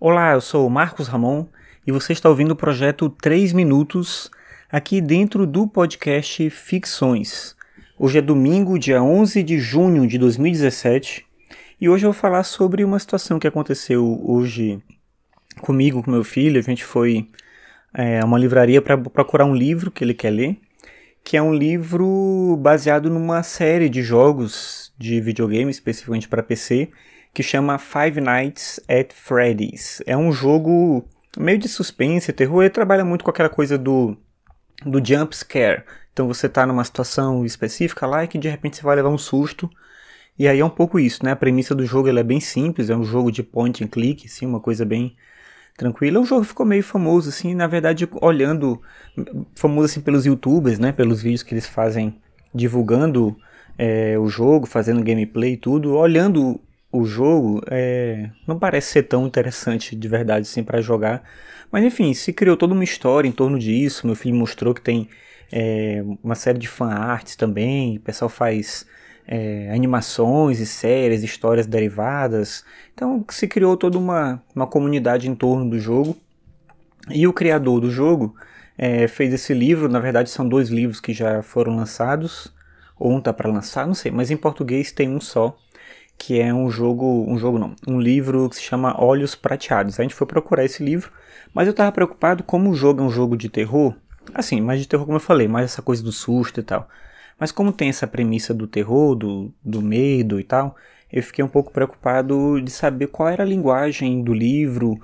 Olá, eu sou o Marcos Ramon e você está ouvindo o projeto 3 Minutos aqui dentro do podcast Ficções. Hoje é domingo, dia 11 de junho de 2017 e hoje eu vou falar sobre uma situação que aconteceu hoje comigo, com meu filho. A gente foi a uma livraria para procurar um livro que ele quer ler, que é um livro baseado numa série de jogos de videogame, especificamente para PC, que chama Five Nights at Freddy's. É um jogo meio de suspense, terror. Ele trabalha muito com aquela coisa do jump scare. Então você está numa situação específica lá e que de repente você vai levar um susto. E aí é um pouco isso, né? A premissa do jogo ela é bem simples, é um jogo de point and click, assim, uma coisa bem tranquila. O jogo ficou meio famoso, assim, na verdade, olhando, famoso assim pelos YouTubers, né? Pelos vídeos que eles fazem divulgando o jogo, fazendo gameplay e tudo. Olhando o jogo, não parece ser tão interessante de verdade assim para jogar. Mas enfim, se criou toda uma história em torno disso. Meu filho mostrou que tem uma série de fan arts também. O pessoal faz animações e séries, histórias derivadas. Então se criou toda uma comunidade em torno do jogo. E o criador do jogo fez esse livro. Na verdade são 2 livros que já foram lançados. Ou um tá para lançar, não sei. Mas em português tem um só, que é um livro que se chama Olhos Prateados. A gente foi procurar esse livro, mas eu tava preocupado como o jogo é um jogo de terror, assim, mais de terror como eu falei, mais essa coisa do susto e tal. Mas como tem essa premissa do terror, do medo e tal, eu fiquei um pouco preocupado de saber qual era a linguagem do livro,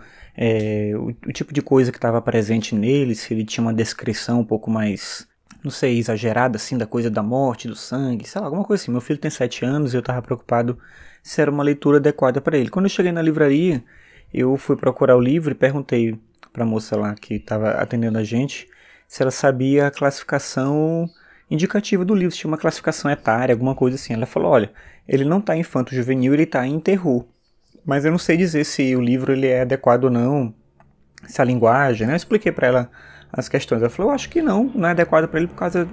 o tipo de coisa que estava presente nele, se ele tinha uma descrição um pouco mais, não sei, exagerada assim, da coisa da morte, do sangue, sei lá, alguma coisa assim. Meu filho tem 7 anos e eu tava preocupado se era uma leitura adequada para ele. Quando eu cheguei na livraria, eu fui procurar o livro e perguntei pra moça lá que estava atendendo a gente se ela sabia a classificação indicativa do livro, se tinha uma classificação etária, alguma coisa assim. Ela falou, olha, ele não tá em infanto-juvenil, ele tá em terror. Mas eu não sei dizer se o livro ele é adequado ou não, se a linguagem, né? Eu expliquei para ela as questões. Ela falou, eu acho que não é adequado para ele por causa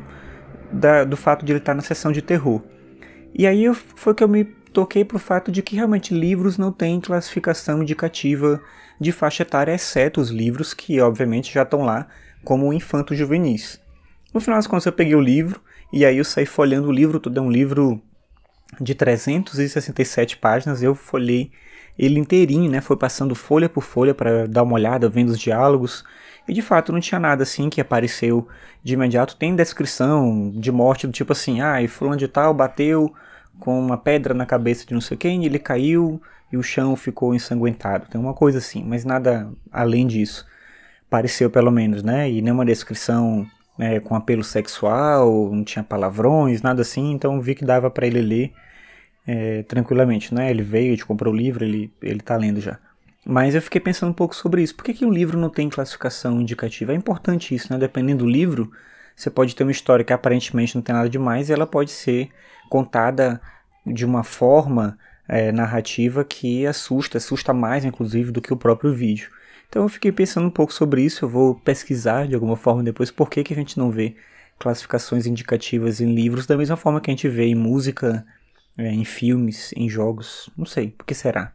do fato de ele estar na seção de terror. E aí foi que eu me toquei pro fato de que realmente livros não têm classificação indicativa de faixa etária, exceto os livros que obviamente já estão lá como infanto-juvenis. No final das contas eu peguei o livro e aí eu saí folheando o livro todo. É um livro de 367 páginas, eu folhei ele inteirinho, né? Foi passando folha por folha para dar uma olhada, vendo os diálogos. E de fato não tinha nada assim que apareceu de imediato. Tem descrição de morte do tipo assim, e fulano de tal bateu com uma pedra na cabeça de não sei quem, ele caiu e o chão ficou ensanguentado. Tem uma coisa assim, mas nada além disso. Pareceu pelo menos, né? E nenhuma descrição com apelo sexual, não tinha palavrões, nada assim. Então vi que dava para ele ler tranquilamente, né? Ele veio, a gente comprou o livro, ele tá lendo já. Mas eu fiquei pensando um pouco sobre isso. Por que um livro não tem classificação indicativa? É importante isso, né? Dependendo do livro, você pode ter uma história que aparentemente não tem nada demais e ela pode ser contada de uma forma narrativa que assusta mais, inclusive, do que o próprio vídeo. Então eu fiquei pensando um pouco sobre isso. Eu vou pesquisar de alguma forma depois por que a gente não vê classificações indicativas em livros da mesma forma que a gente vê em música, em filmes, em jogos. Não sei, por que será?